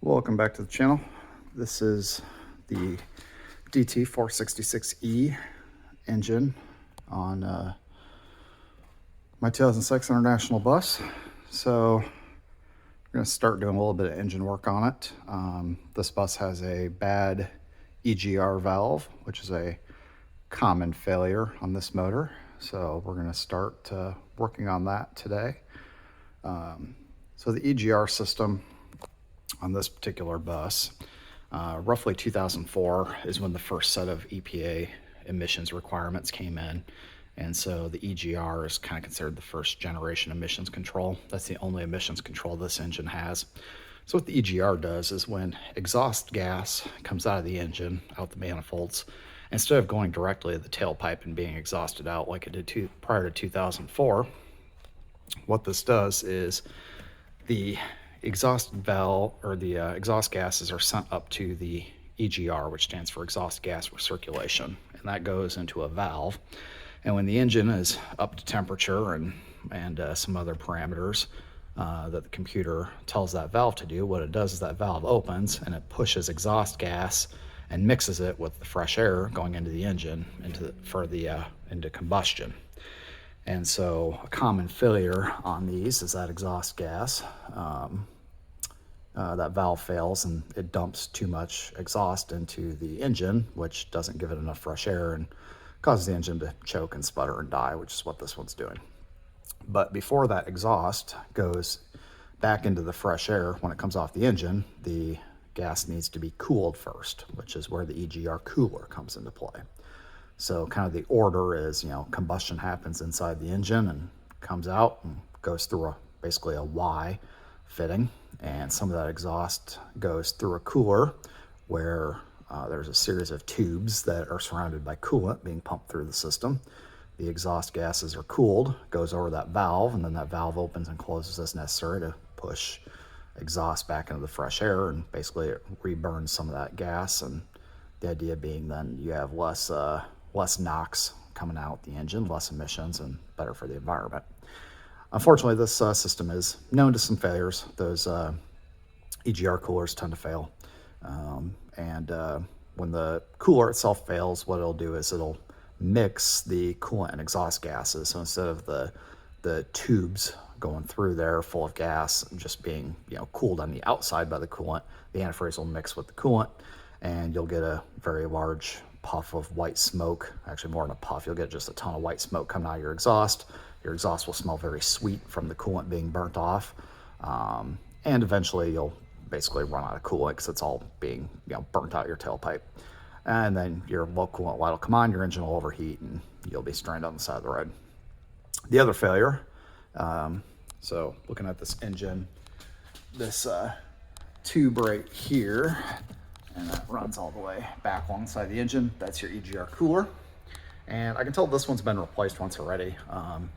Welcome back to the channel. This is the DT466E engine on my 2006 International bus. So we're going to start doing a little bit of engine work on it. This bus has a bad EGR valve, which is a common failure on this motor. So we're going to start working on that today. So the EGR system on this particular bus, roughly 2004 is when the first set of EPA emissions requirements came in. And so the EGR is kind of considered the first generation emissions control. That's the only emissions control this engine has. So what the EGR does is when exhaust gas comes out of the engine, out the manifolds, instead of going directly to the tailpipe and being exhausted out like it did prior to 2004, what this does is the exhaust valve or the exhaust gases are sent up to the EGR, which stands for exhaust gas recirculation, and that goes into a valve. And when the engine is up to temperature and some other parameters that the computer tells that valve to do, what it does is that valve opens and it pushes exhaust gas and mixes it with the fresh air going into the engine into combustion. And so a common failure on these is that exhaust gas, that valve fails and it dumps too much exhaust into the engine, which doesn't give it enough fresh air and causes the engine to choke and sputter and die, which is what this one's doing. But before that exhaust goes back into the fresh air, when it comes off the engine, the gas needs to be cooled first, which is where the EGR cooler comes into play. So kind of the order is, combustion happens inside the engine and comes out and goes through basically a Y fitting. And some of that exhaust goes through a cooler where there's a series of tubes that are surrounded by coolant being pumped through the system. The exhaust gases are cooled, goes over that valve, and then that valve opens and closes as necessary to push exhaust back into the fresh air, and basically it reburns some of that gas. And the idea being then you have less NOx coming out the engine, less emissions, and better for the environment. Unfortunately, this system is known to some failures. Those EGR coolers tend to fail. When the cooler itself fails, what it'll do is it'll mix the coolant and exhaust gases. So instead of the tubes going through there full of gas and just being cooled on the outside by the coolant, the antifreeze will mix with the coolant, and you'll get a very large puff of white smoke. Actually, more than a puff, you'll get just a ton of white smoke coming out of your exhaust. Your exhaust will smell very sweet from the coolant being burnt off, and eventually you'll basically run out of coolant because it's all being burnt out your tailpipe. And then your low coolant light will come on, your engine will overheat, and you'll be stranded on the side of the road. The other failure, so looking at this engine, this tube right here, and that runs all the way back alongside the engine, that's your EGR cooler. And I can tell this one's been replaced once already.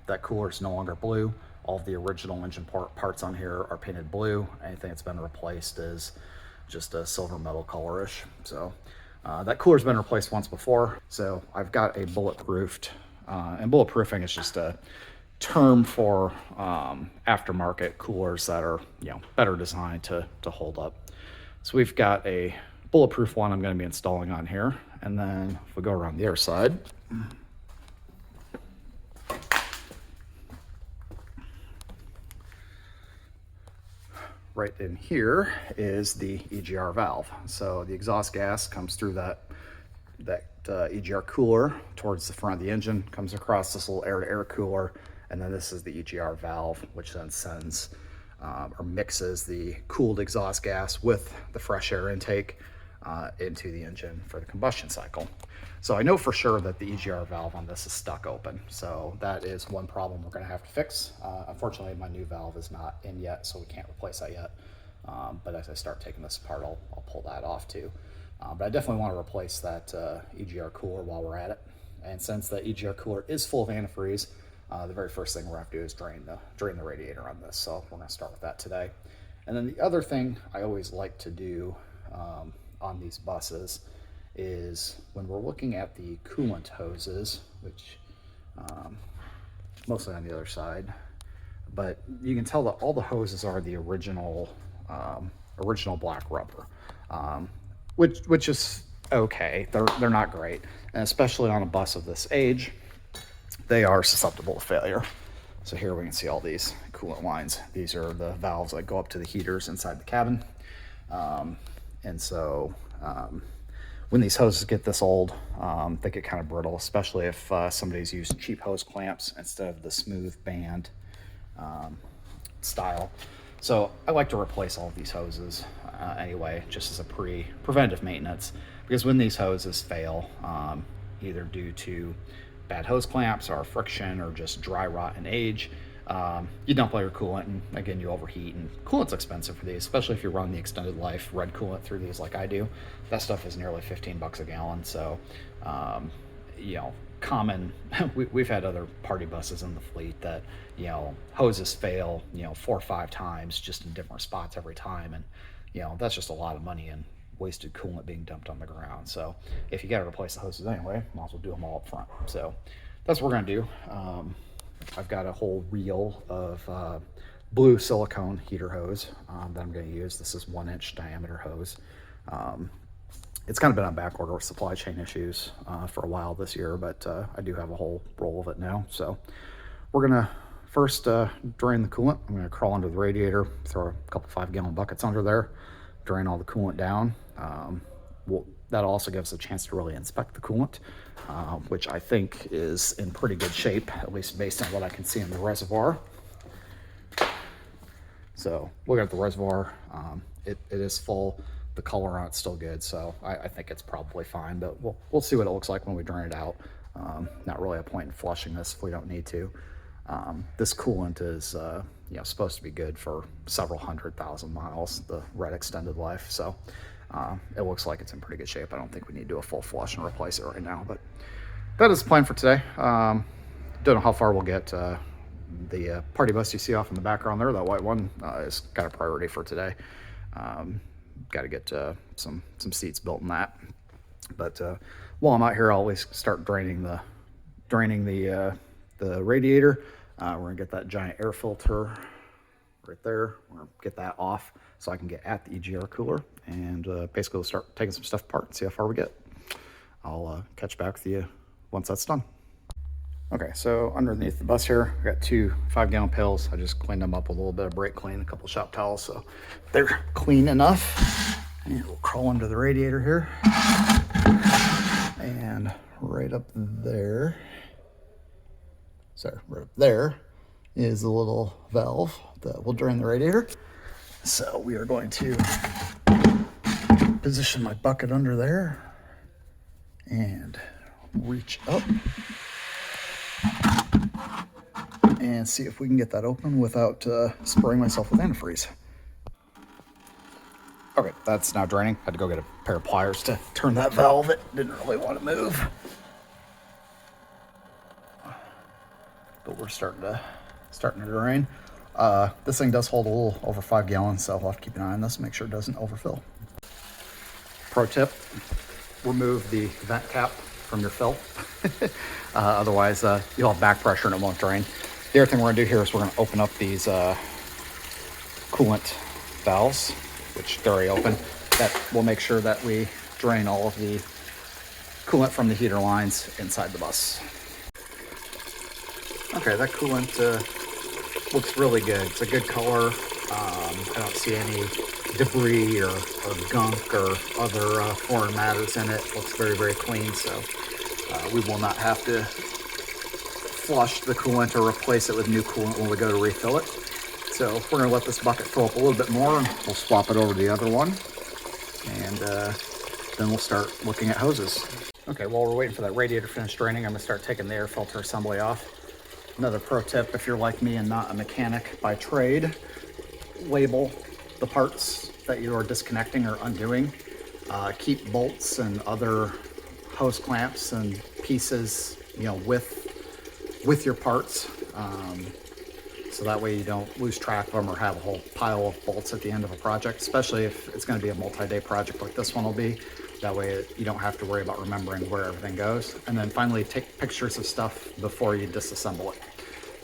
That cooler is no longer blue. All of the original engine parts on here are painted blue. Anything that's been replaced is just a silver metal colorish. So that cooler's been replaced once before. So I've got a bulletproofed, and bulletproofing is just a term for aftermarket coolers that are better designed to hold up. So we've got a bulletproof one I'm going to be installing on here. And then if we go around the other side, right in here is the EGR valve. So the exhaust gas comes through that EGR cooler towards the front of the engine, comes across this little air-to-air cooler, and then this is the EGR valve, which then sends or mixes the cooled exhaust gas with the fresh air intake into the engine for the combustion cycle. So I know for sure that the EGR valve on this is stuck open. So that is one problem we're going to have to fix. Unfortunately, my new valve is not in yet, so we can't replace that yet. But as I start taking this apart, I'll pull that off too. But I definitely want to replace that EGR cooler while we're at it. And since the EGR cooler is full of antifreeze, the very first thing we're going to have to do is drain the radiator on this. So we're going to start with that today. And then the other thing I always like to do on these buses is when we're looking at the coolant hoses, which mostly on the other side, but you can tell that all the hoses are the original original black rubber, which is okay. They're not great, and especially on a bus of this age, they are susceptible to failure. So here we can see all these coolant lines. These are the valves that go up to the heaters inside the cabin. And so when these hoses get this old, they get kind of brittle, especially if somebody's used cheap hose clamps instead of the smooth band style. So I like to replace all of these hoses anyway, just as a preventive maintenance, because when these hoses fail, either due to bad hose clamps or friction or just dry rot and age, you dump all your coolant, and again, you overheat, and coolant's expensive for these, especially if you run the extended life red coolant through these like I do. That stuff is nearly 15 bucks a gallon. So you know, common we've had other party buses in the fleet that, you know, hoses fail, you know, 4 or 5 times just in different spots every time, and you know, that's just a lot of money and wasted coolant being dumped on the ground. So if you got to replace the hoses anyway, might as well do them all up front. So that's what we're gonna do. I've got a whole reel of blue silicone heater hose that I'm gonna use. This is 1-inch diameter hose. It's kind of been on back order with supply chain issues for a while this year, but I do have a whole roll of it now. So we're gonna first drain the coolant. I'm gonna crawl under the radiator, throw a couple 5-gallon buckets under there, drain all the coolant down. That also gives us a chance to really inspect the coolant, which I think is in pretty good shape, at least based on what I can see in the reservoir. So looking at the reservoir, it is full. The color on it's still good, so I think it's probably fine, but we'll see what it looks like when we drain it out. Not really a point in flushing this if we don't need to. This coolant is you know, supposed to be good for several 100,000 miles, the red extended life. So it looks like it's in pretty good shape. I don't think we need to do a full flush and replace it right now, but that is the plan for today. Don't know how far we'll get. The party bus you see off in the background there, that white one, is kind of priority for today. Got to get some seats built in that. But while I'm out here, I'll always start draining the radiator. We're gonna get that giant air filter right there. We're gonna get that off so I can get at the EGR cooler, and basically we'll start taking some stuff apart and see how far we get. I'll catch back with you once that's done. Okay, so underneath the bus here, I got 2 5-gallon pails. I just cleaned them up with a little bit of brake clean, a couple shop towels, so they're clean enough. And we'll crawl under the radiator here. And right up there, sorry, right up there is a little valve that will drain the radiator. So we are going to position my bucket under there and reach up and see if we can get that open without spraying myself with antifreeze. Okay, that's now draining. Had to go get a pair of pliers to turn that valve. It didn't really want to move. But we're starting to drain. This thing does hold a little over 5 gallons, so I'll have to keep an eye on this, make sure it doesn't overfill. Pro tip, remove the vent cap from your fill. Otherwise, you'll have back pressure and it won't drain. The other thing we're gonna do here is we're gonna open up these coolant valves, which they're already open. That will make sure that we drain all of the coolant from the heater lines inside the bus. Okay, that coolant looks really good. It's a good color. I don't see any debris or gunk or other foreign matters in it. Looks very, very clean, so we will not have to flush the coolant or replace it with new coolant when we go to refill it. So we're gonna let this bucket fill up a little bit more, and we'll swap it over to the other one, and then we'll start looking at hoses. Okay, while we're waiting for that radiator to finish draining, I'm gonna start taking the air filter assembly off. Another pro tip, if you're like me and not a mechanic by trade, label the parts that you are disconnecting or undoing. Keep bolts and other hose clamps and pieces, you know, with your parts, so that way you don't lose track of them or have a whole pile of bolts at the end of a project, especially if it's going to be a multi-day project like this one will be. That way you don't have to worry about remembering where everything goes. And then finally, take pictures of stuff before you disassemble it.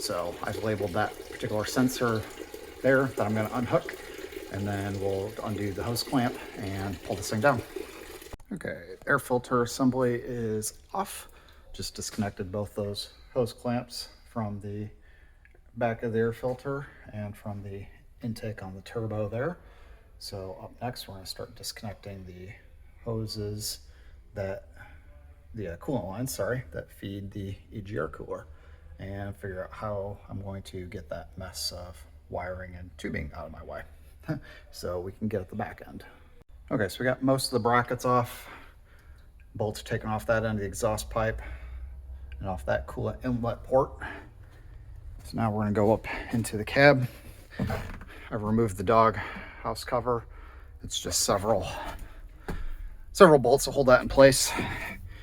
So I've labeled that particular sensor there that I'm going to unhook, and then we'll undo the hose clamp and pull this thing down. Okay, air filter assembly is off. Just disconnected both those hose clamps from the back of the air filter and from the intake on the turbo there. So up next, we're going to start disconnecting the hoses that, the coolant lines, sorry, that feed the EGR cooler, and figure out how I'm going to get that mess of wiring and tubing out of my way so we can get at the back end. Okay, so we got most of the brackets off. Bolts are taken off that end of the exhaust pipe and off that coolant inlet port. So now we're going to go up into the cab. I've removed the dog house cover. It's just several bolts to hold that in place.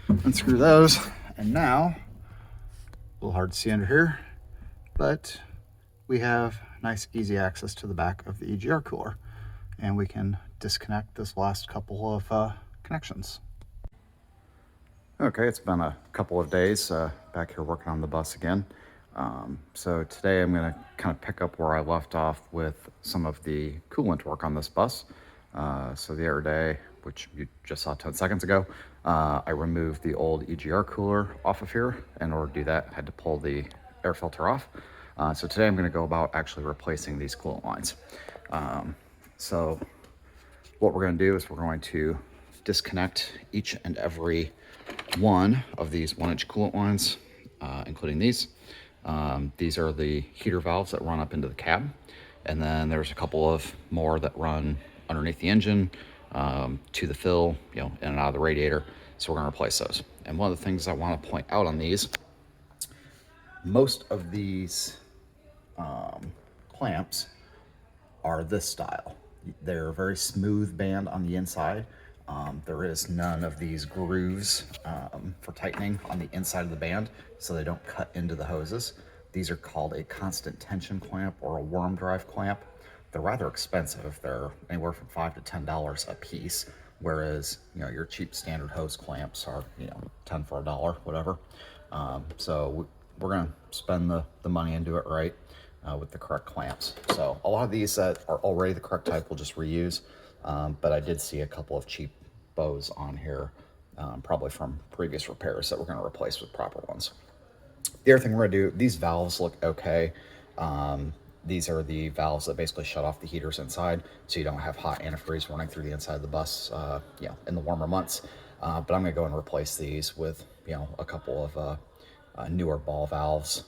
Unscrew those, and now, a little hard to see under here, but we have nice easy access to the back of the EGR cooler, and we can disconnect this last couple of connections. Okay, it's been a couple of days back here working on the bus again. So today I'm going to kind of pick up where I left off with some of the coolant work on this bus. So the other day, which you just saw 10 seconds ago, I removed the old EGR cooler off of here. In order to do that, I had to pull the air filter off. So today I'm going to go about actually replacing these coolant lines. So what we're going to do is we're going to disconnect each and every one of these 1-inch coolant lines, including these. These are the heater valves that run up into the cab, and then there's a couple of more that run underneath the engine to the fill, in and out of the radiator. So we're going to replace those. And one of the things I want to point out on these, most of these clamps are this style. They're a very smooth band on the inside. There is none of these grooves for tightening on the inside of the band, so they don't cut into the hoses. These are called a constant tension clamp or a worm drive clamp. They're rather expensive. They're anywhere from $5 to $10 a piece, whereas your cheap standard hose clamps are 10 for $1, whatever. So we're gonna spend the money and do it right with the correct clamps. So a lot of these that are already the correct type we'll just reuse. But I did see a couple of cheap bows on here, probably from previous repairs, that we're going to replace with proper ones. The other thing we're going to do, these valves look okay. These are the valves that basically shut off the heaters inside, so you don't have hot antifreeze running through the inside of the bus, in the warmer months. But I'm going to go and replace these with, a couple of newer ball valves,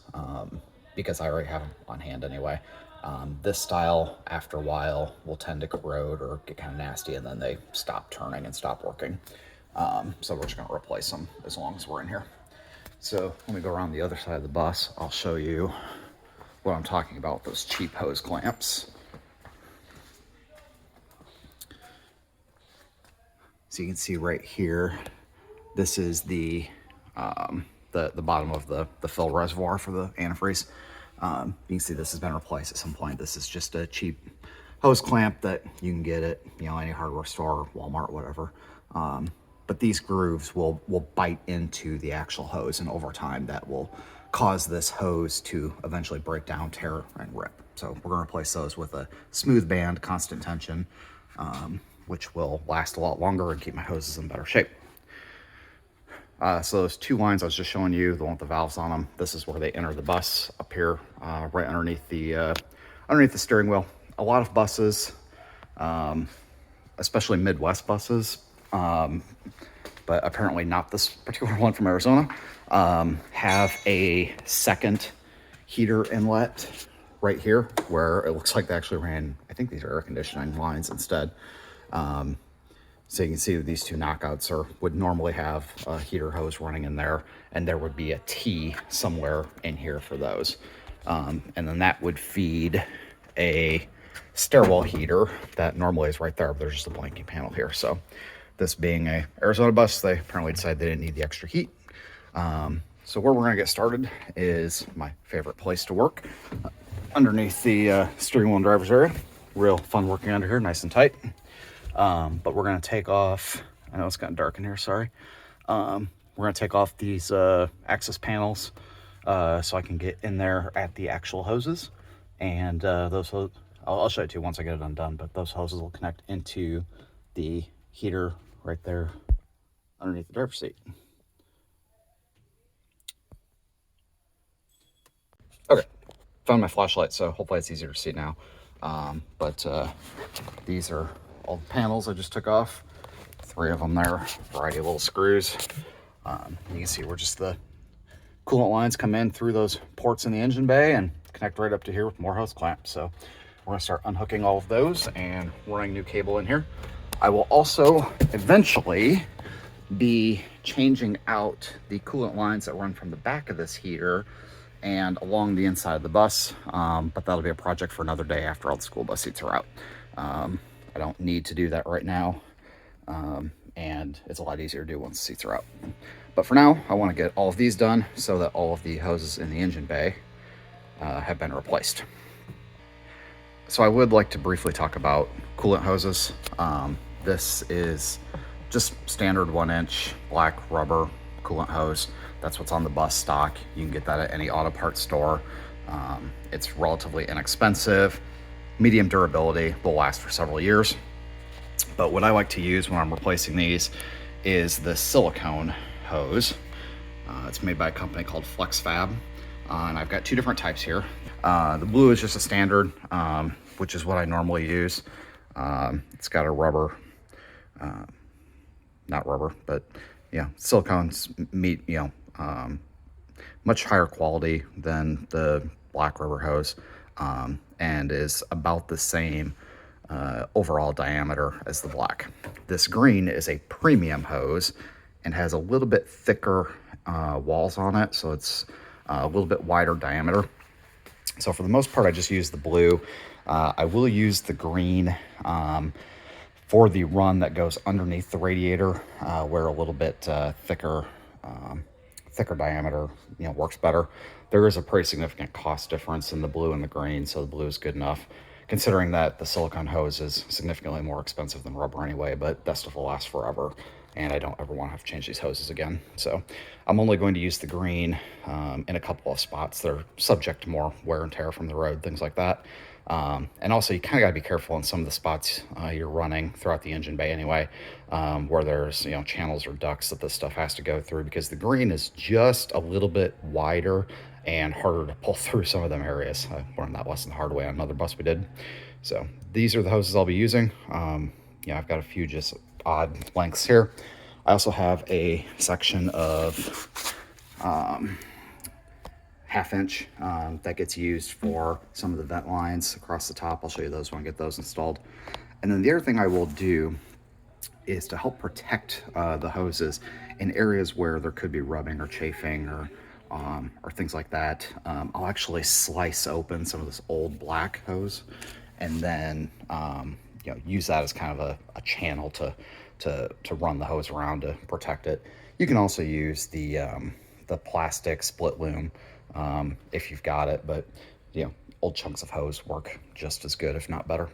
because I already have them on hand anyway. This style, after a while, will tend to corrode or get kind of nasty, and then they stop turning and stop working. So we're just going to replace them as long as we're in here. So let me go around the other side of the bus. I'll show you what I'm talking about, those cheap hose clamps. So you can see right here, this is the bottom of the fill reservoir for the antifreeze. You can see this has been replaced at some point. This is just a cheap hose clamp that you can get at any hardware store, Walmart, whatever. But these grooves will bite into the actual hose, and over time that will cause this hose to eventually break down, tear, and rip. So we're going to replace those with a smooth band, constant tension, which will last a lot longer and keep my hoses in better shape. So those two lines I was just showing you, the one with the valves on them, this is where they enter the bus, up here, right underneath the steering wheel. A lot of buses, especially Midwest buses, but apparently not this particular one from Arizona, have a second heater inlet right here, where it looks like they actually ran, I think these are air conditioning lines instead. So you can see that these two knockouts would normally have a heater hose running in there, and there would be a T somewhere in here for those. And then that would feed a stairwell heater that normally is right there, but there's just a blanking panel here. So this being a Arizona bus, they apparently decided they didn't need the extra heat. So where we're gonna get started is my favorite place to work, underneath the steering wheel and driver's area. Real fun working under here, nice and tight. But we're going to take off, I know it's gotten dark in here, sorry. We're going to take off these access panels so I can get in there at the actual hoses. And those I'll show you too once I get it undone, but those hoses will connect into the heater right there underneath the driver's seat. Okay, found my flashlight, so hopefully it's easier to see now. But these are all the panels I just took off. 3 of them there, variety of little screws. You can see where just the coolant lines come in through those ports in the engine bay and connect right up to here with more hose clamps. So we're gonna start unhooking all of those and running new cable in here. I will also eventually be changing out the coolant lines that run from the back of this heater and along the inside of the bus, but that'll be a project for another day after all the school bus seats are out. I don't need to do that right now, and it's a lot easier to do once the seats are out. But for now, I want to get all of these done so that all of the hoses in the engine bay have been replaced. So I would like to briefly talk about coolant hoses. This is just standard 1-inch black rubber coolant hose. That's what's on the bus stock. You can get that at any auto parts store. It's relatively inexpensive, medium durability, will last for several years. But what I like to use when I'm replacing these is the silicone hose. It's made by a company called FlexFab, and I've got 2 different types here. The blue is just a standard, which is what I normally use. It's got a rubber, not rubber, but yeah, silicone's much higher quality than the black rubber hose, and is about the same overall diameter as the black. This green is a premium hose and has a little bit thicker walls on it, so it's a little bit wider diameter. So for the most part, I just use the blue. I will use the green for the run that goes underneath the radiator, where a little bit thicker diameter, works better. There is a pretty significant cost difference in the blue and the green, so the blue is good enough, considering that the silicone hose is significantly more expensive than rubber anyway, but that stuff will last forever, and I don't ever want to have to change these hoses again. So I'm only going to use the green in a couple of spots that are subject to more wear and tear from the road, things like that. And also you kind of got to be careful in some of the spots you're running throughout the engine bay anyway, where there's channels or ducts that this stuff has to go through, because the green is just a little bit wider and harder to pull through some of them areas. I learned that lesson the hard way on another bus we did. So these are the hoses I'll be using. I've got a few just odd lengths here. I also have a section of 1/2-inch that gets used for some of the vent lines across the top. I'll show you those when I get those installed. And then the other thing I will do is to help protect the hoses in areas where there could be rubbing or chafing or things like that. I'll actually slice open some of this old black hose and then use that as kind of a channel to run the hose around to protect it. You can also use the plastic split loom if you've got it, but old chunks of hose work just as good, if not better.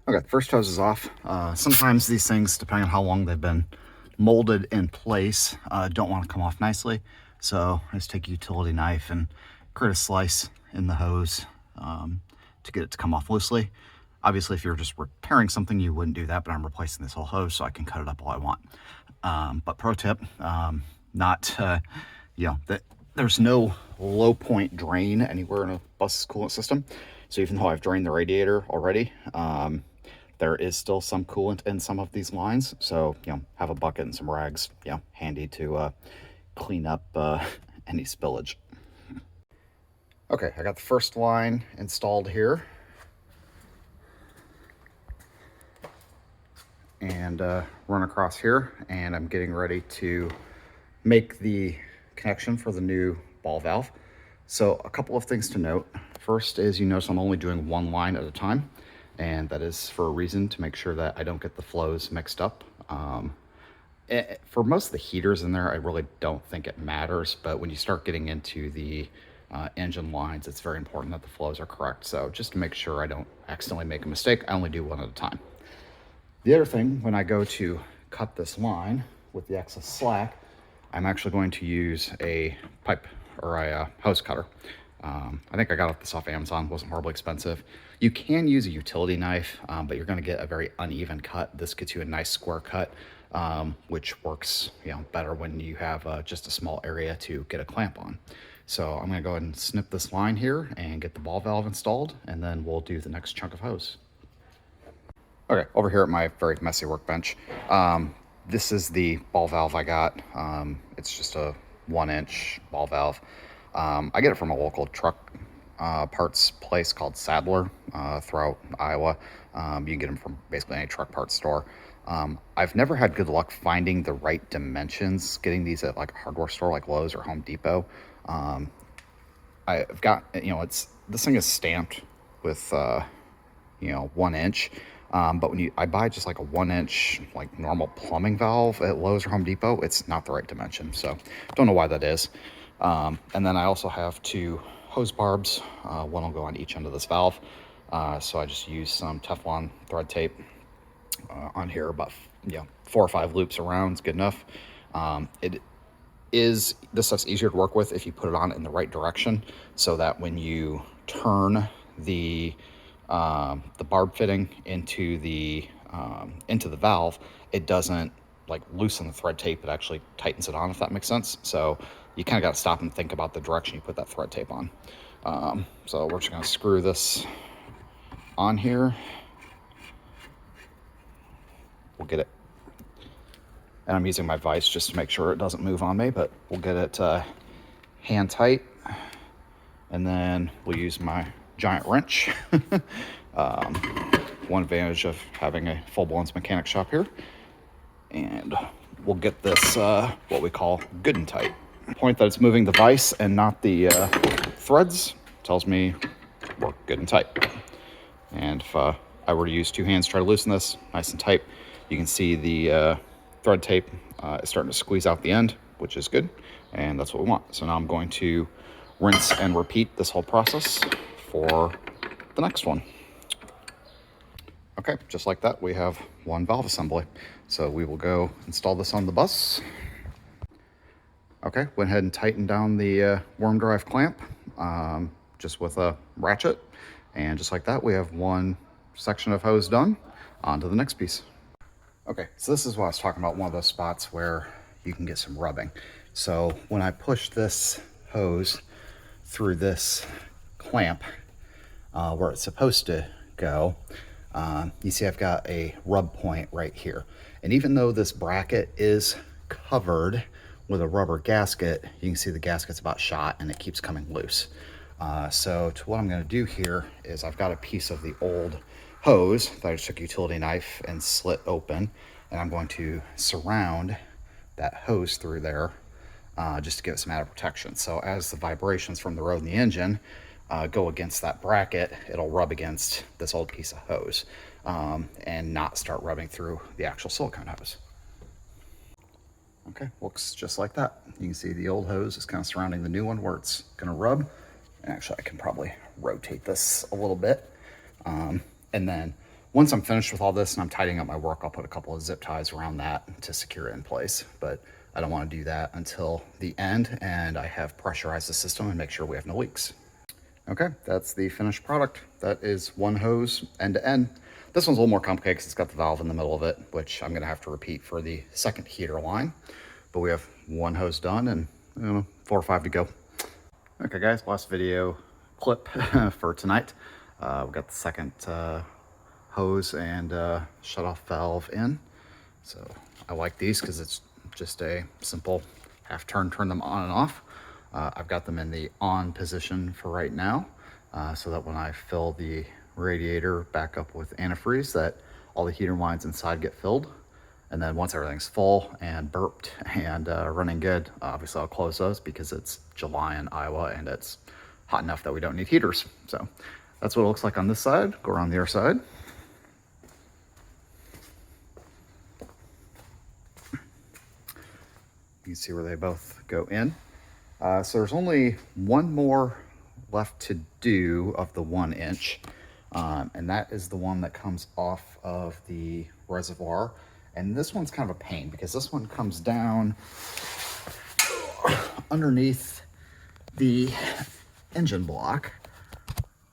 Okay, the first hose is off. Sometimes these things, depending on how long they've been molded in place, don't want to come off nicely. So I just take a utility knife and create a slice in the hose to get it to come off loosely. Obviously, if you're just repairing something, you wouldn't do that, but I'm replacing this whole hose so I can cut it up all I want. But pro tip, there's no low point drain anywhere in a bus's coolant system. So even though I've drained the radiator already, there is still some coolant in some of these lines. So, have a bucket and some rags, handy to clean up any spillage. Okay, I got the first line installed here. And run across here, and I'm getting ready to make the connection for the new ball valve. So a couple of things to note. First is, you notice I'm only doing one line at a time, and that is for a reason, to make sure that I don't get the flows mixed up. For most of the heaters in there, I really don't think it matters, but when you start getting into the engine lines, it's very important that the flows are correct. So just to make sure I don't accidentally make a mistake, I only do one at a time. The other thing, when I go to cut this line with the excess slack, I'm actually going to use a pipe or a hose cutter. I think I got this off Amazon. It wasn't horribly expensive. You can use a utility knife, but you're going to get a very uneven cut. This gets you a nice square cut, which works, better when you have just a small area to get a clamp on. So I'm going to go ahead and snip this line here and get the ball valve installed, and then we'll do the next chunk of hose. Okay, over here at my very messy workbench, this is the ball valve I got. It's just a 1-inch ball valve. I get it from a local truck parts place called Sadler throughout Iowa. You can get them from basically any truck parts store. I've never had good luck finding the right dimensions, getting these at like a hardware store like Lowe's or Home Depot. I've got, this thing is stamped with, 1 inch. But when I buy just like a 1-inch, like normal plumbing valve at Lowe's or Home Depot, it's not the right dimension. So don't know why that is. And then I also have 2 hose barbs. One will go on each end of this valve. So I just use some Teflon thread tape on here, about 4 or 5 loops around is good enough. This stuff's easier to work with if you put it on in the right direction, so that when you turn the barb fitting into the valve, it doesn't like loosen the thread tape. It actually tightens it on, if that makes sense. So you kind of got to stop and think about the direction you put that thread tape on. So we're just going to screw this on here. We'll get it, and I'm using my vise just to make sure it doesn't move on me, but we'll get it hand tight, and then we'll use my giant wrench. One advantage of having a full-blown mechanic shop here. And we'll get this what we call good and tight. The point that it's moving the vise and not the threads tells me we're good and tight. And if I were to use 2 hands to try to loosen this nice and tight, you can see the thread tape is starting to squeeze out the end, which is good, and that's what we want. So now I'm going to rinse and repeat this whole process for the next one. Okay, just like that, we have 1 valve assembly. So we will go install this on the bus. Okay, went ahead and tightened down the worm drive clamp just with a ratchet. And just like that, we have 1 section of hose done. On to the next piece. Okay, so this is what I was talking about, one of those spots where you can get some rubbing. So when I push this hose through this clamp where it's supposed to go, you see I've got a rub point right here. And even though this bracket is covered with a rubber gasket, you can see the gasket's about shot and it keeps coming loose. So what I'm going to do here is I've got a piece of the old hose that I just took a utility knife and slit open, and I'm going to surround that hose through there just to give it some added protection. So as the vibrations from the road and the engine go against that bracket, it'll rub against this old piece of hose and not start rubbing through the actual silicone hose. Okay, looks just like that. You can see the old hose is kind of surrounding the new one where it's gonna rub. And actually I can probably rotate this a little bit. And then once I'm finished with all this and I'm tidying up my work, I'll put a couple of zip ties around that to secure it in place. But I don't want to do that until the end and I have pressurized the system and make sure we have no leaks. Okay, that's the finished product. That is 1 hose end to end. This one's a little more complicated because it's got the valve in the middle of it, which I'm going to have to repeat for the second heater line. But we have 1 hose done and 4 or 5 to go. Okay guys, last video clip for tonight. We got the second hose and shutoff valve in. So I like these because it's just a simple half turn them on and off. I've got them in the on position for right now, so that when I fill the radiator back up with antifreeze, that all the heater lines inside get filled. And then once everything's full and burped and running good, obviously I'll close those because it's July in Iowa and it's hot enough that we don't need heaters. So that's what it looks like on this side. Go around the other side. You can see where they both go in. So there's only 1 more left to do of the 1 inch. And that is the one that comes off of the reservoir. And this one's kind of a pain because this one comes down underneath the engine block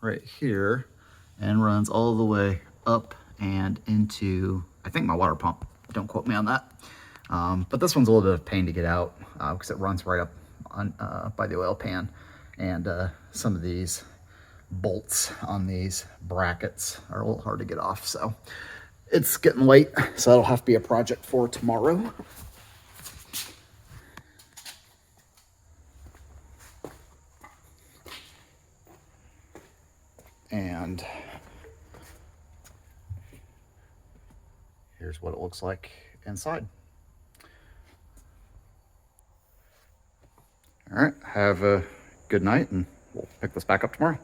right here and runs all the way up and into, I think, my water pump. Don't quote me on that. But this one's a little bit of a pain to get out because it runs right up on, by the oil pan. And some of these bolts on these brackets are a little hard to get off. So it's getting late, so that'll have to be a project for tomorrow. And here's what it looks like inside. All right, have a good night, and we'll pick this back up tomorrow.